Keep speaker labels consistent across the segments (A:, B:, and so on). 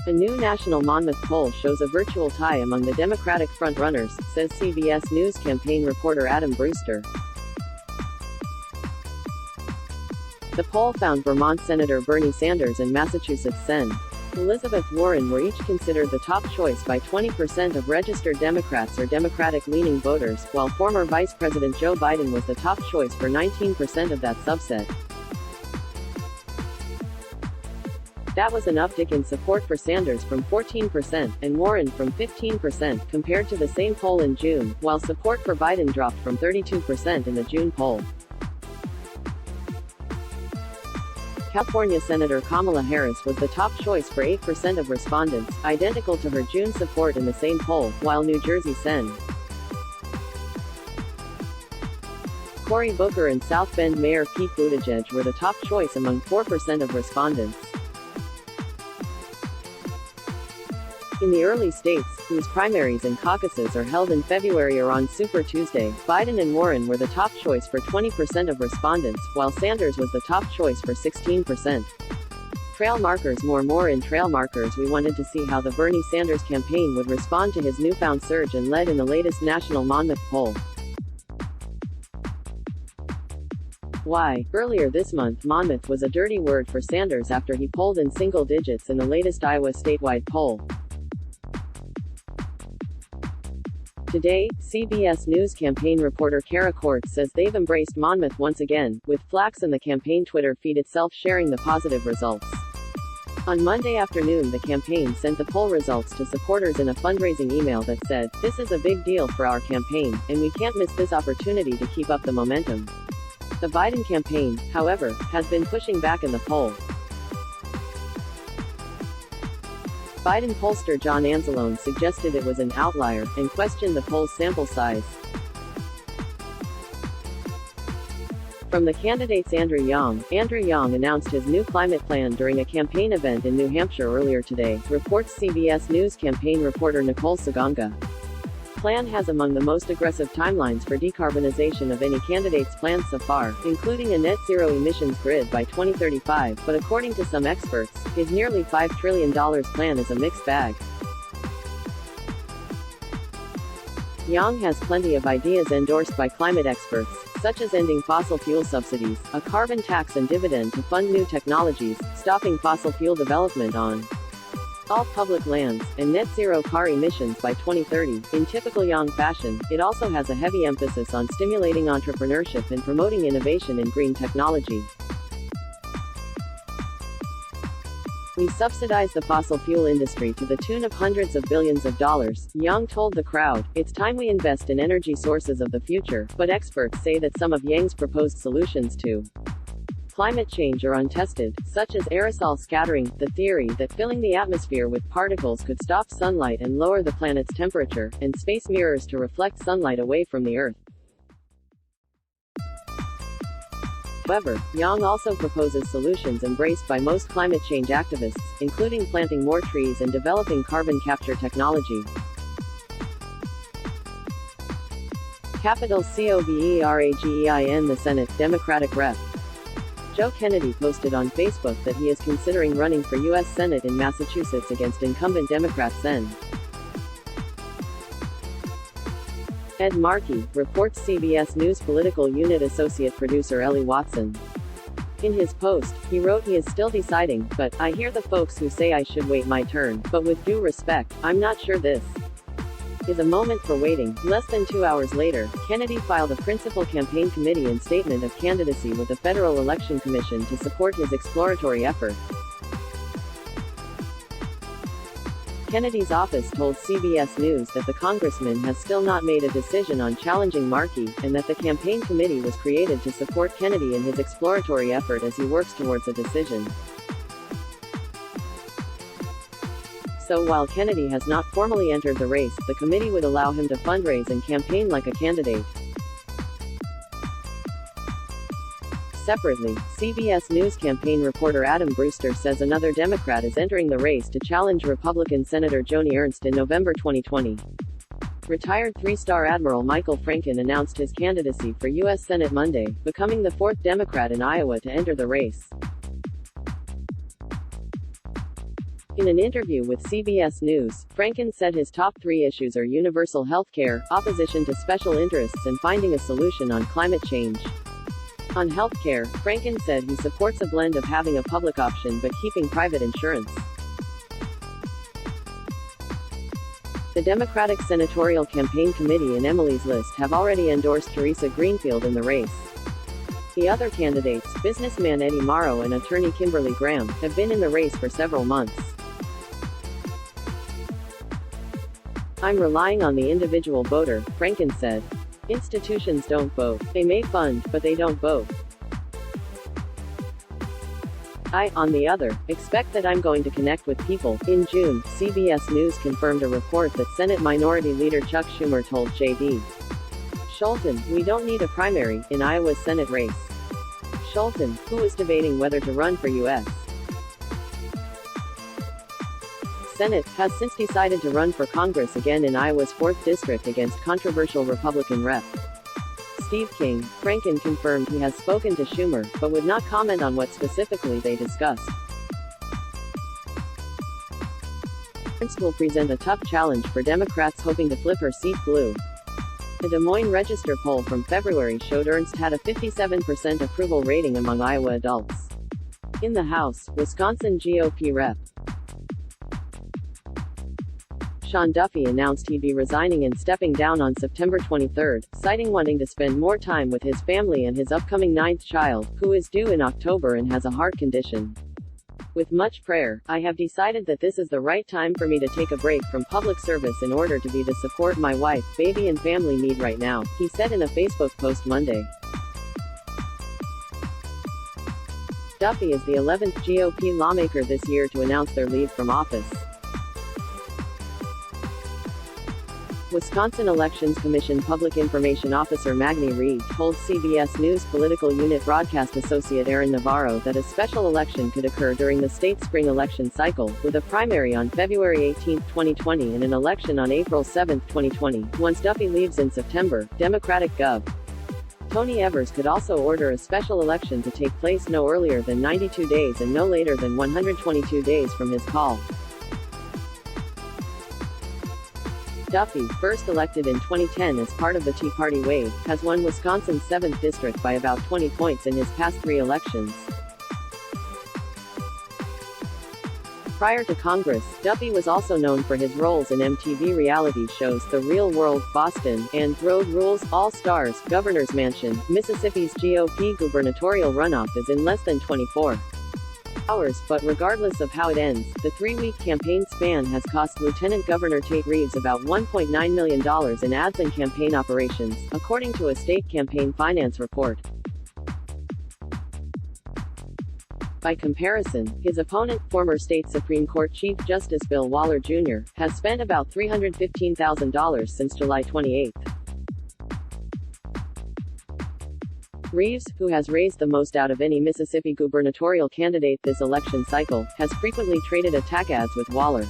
A: A new national Monmouth poll shows a virtual tie among the Democratic frontrunners, says CBS News campaign reporter Adam Brewster. The poll found Vermont Senator Bernie Sanders and Massachusetts Sen. Elizabeth Warren were each considered the top choice by 20% of registered Democrats or Democratic-leaning voters, while former Vice President Joe Biden was the top choice for 19% of that subset. That was an uptick in support for Sanders from 14%, and Warren from 15%, compared to the same poll in June, while support for Biden dropped from 32% in the June poll. California Senator Kamala Harris was the top choice for 8% of respondents, identical to her June support in the same poll, while New Jersey Sen. Cory Booker and South Bend Mayor Pete Buttigieg were the top choice among 4% of respondents. In the early states, whose primaries and caucuses are held in February or on Super Tuesday, Biden and Warren were the top choice for 20% of respondents, while Sanders was the top choice for 16%. Trail markers. More in trail markers. We wanted to see how the Bernie Sanders campaign would respond to his newfound surge and led in the latest national Monmouth poll. Why? Earlier this month, Monmouth was a dirty word for Sanders after he polled in single digits in the latest Iowa statewide poll. Today, CBS News campaign reporter Kara Kortz says they've embraced Monmouth once again, with Flax and the campaign Twitter feed itself sharing the positive results. On Monday afternoon, the campaign sent the poll results to supporters in a fundraising email that said, "This is a big deal for our campaign, and we can't miss this opportunity to keep up the momentum." The Biden campaign, however, has been pushing back in the poll. Biden pollster John Anzalone suggested it was an outlier, and questioned the poll's sample size. From the candidates Andrew Yang announced his new climate plan during a campaign event in New Hampshire earlier today, reports CBS News campaign reporter Nicole Saganga. Plan has among the most aggressive timelines for decarbonization of any candidate's plans so far, including a net zero emissions grid by 2035, but according to some experts, his nearly $5 trillion plan is a mixed bag. Yang has plenty of ideas endorsed by climate experts, such as ending fossil fuel subsidies, a carbon tax and dividend to fund new technologies, stopping fossil fuel development on all public lands, and net zero car emissions by 2030. In typical Yang fashion, it also has a heavy emphasis on stimulating entrepreneurship and promoting innovation in green technology. "We subsidize the fossil fuel industry to the tune of hundreds of billions of dollars," Yang told the crowd. "It's time we invest in energy sources of the future," but experts say that some of Yang's proposed solutions to climate change are untested, such as aerosol scattering, the theory that filling the atmosphere with particles could stop sunlight and lower the planet's temperature, and space mirrors to reflect sunlight away from the Earth. However, Yang also proposes solutions embraced by most climate change activists, including planting more trees and developing carbon capture technology. Capital COVERAGEIN. The Senate Democratic Rep. Joe Kennedy posted on Facebook that he is considering running for U.S. Senate in Massachusetts against incumbent Democrat Sen. Ed Markey, reports CBS News political unit associate producer Ellie Watson. In his post, he wrote, "He is still deciding, but I hear the folks who say I should wait my turn, but with due respect, I'm not sure this is a moment for waiting." Less than 2 hours later, Kennedy filed a principal campaign committee and statement of candidacy with the Federal Election Commission to support his exploratory effort. Kennedy's office told CBS News that the congressman has still not made a decision on challenging Markey, and that the campaign committee was created to support Kennedy in his exploratory effort as he works towards a decision. So while Kennedy has not formally entered the race, the committee would allow him to fundraise and campaign like a candidate. Separately, CBS News campaign reporter Adam Brewster says another Democrat is entering the race to challenge Republican Senator Joni Ernst in November 2020. Retired three-star Admiral Michael Franken announced his candidacy for U.S. Senate Monday, becoming the fourth Democrat in Iowa to enter the race. In an interview with CBS News, Franken said his top 3 issues are universal health care, opposition to special interests, and finding a solution on climate change. On health care, Franken said he supports a blend of having a public option but keeping private insurance. The Democratic Senatorial Campaign Committee and Emily's List have already endorsed Teresa Greenfield in the race. The other candidates, businessman Eddie Morrow and attorney Kimberly Graham, have been in the race for several months. "I'm relying on the individual voter," Franken said. "Institutions don't vote. They may fund, but they don't vote. I, on the other, expect that I'm going to connect with people." In June, CBS News confirmed a report that Senate Minority Leader Chuck Schumer told J.D. Scholten, "We don't need a primary" in Iowa's Senate race. Scholten, who was debating whether to run for U.S. Senate, has since decided to run for Congress again in Iowa's 4th District against controversial Republican Rep. Steve King. Franken confirmed he has spoken to Schumer, but would not comment on what specifically they discussed. Ernst will present a tough challenge for Democrats hoping to flip her seat blue. A Des Moines Register poll from February showed Ernst had a 57% approval rating among Iowa adults. In the House, Wisconsin GOP Rep. Sean Duffy announced he'd be resigning and stepping down on September 23, citing wanting to spend more time with his family and his upcoming 9th child, who is due in October and has a heart condition. "With much prayer, I have decided that this is the right time for me to take a break from public service in order to be the support my wife, baby and family need right now," he said in a Facebook post Monday. Duffy is the 11th GOP lawmaker this year to announce their leave from office. Wisconsin Elections Commission Public Information Officer Magni Reed told CBS News political unit broadcast associate Aaron Navarro that a special election could occur during the state's spring election cycle, with a primary on February 18, 2020 and an election on April 7, 2020. Once Duffy leaves in September, Democratic Gov. Tony Evers could also order a special election to take place no earlier than 92 days and no later than 122 days from his call. Duffy, first elected in 2010 as part of the Tea Party wave, has won Wisconsin's 7th district by about 20 points in his past 3 elections. Prior to Congress, Duffy was also known for his roles in MTV reality shows The Real World, Boston, and Road Rules, All Stars, Governor's Mansion. Mississippi's GOP gubernatorial runoff is in less than 24 hours, but regardless of how it ends, the 3-week campaign span has cost Lieutenant Governor Tate Reeves about $1.9 million in ads and campaign operations, according to a state campaign finance report. By comparison, his opponent, former state Supreme Court Chief Justice Bill Waller Jr., has spent about $315,000 since July 28. Reeves, who has raised the most out of any Mississippi gubernatorial candidate this election cycle, has frequently traded attack ads with Waller.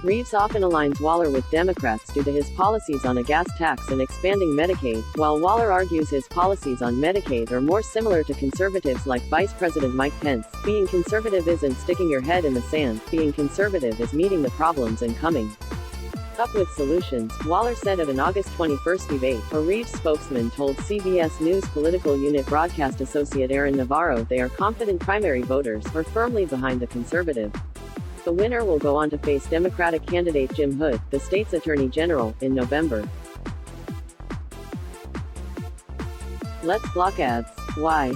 A: Reeves often aligns Waller with Democrats due to his policies on a gas tax and expanding Medicaid, while Waller argues his policies on Medicaid are more similar to conservatives like Vice President Mike Pence. Being conservative isn't sticking your head in the sand, being conservative is meeting the problems and coming up with solutions, Waller said at an August 21 debate. A Reeves spokesman told CBS News political unit broadcast associate Aaron Navarro they are confident primary voters are firmly behind the conservative. The winner will go on to face Democratic candidate Jim Hood, the state's attorney general, in November. Let's block ads. Why?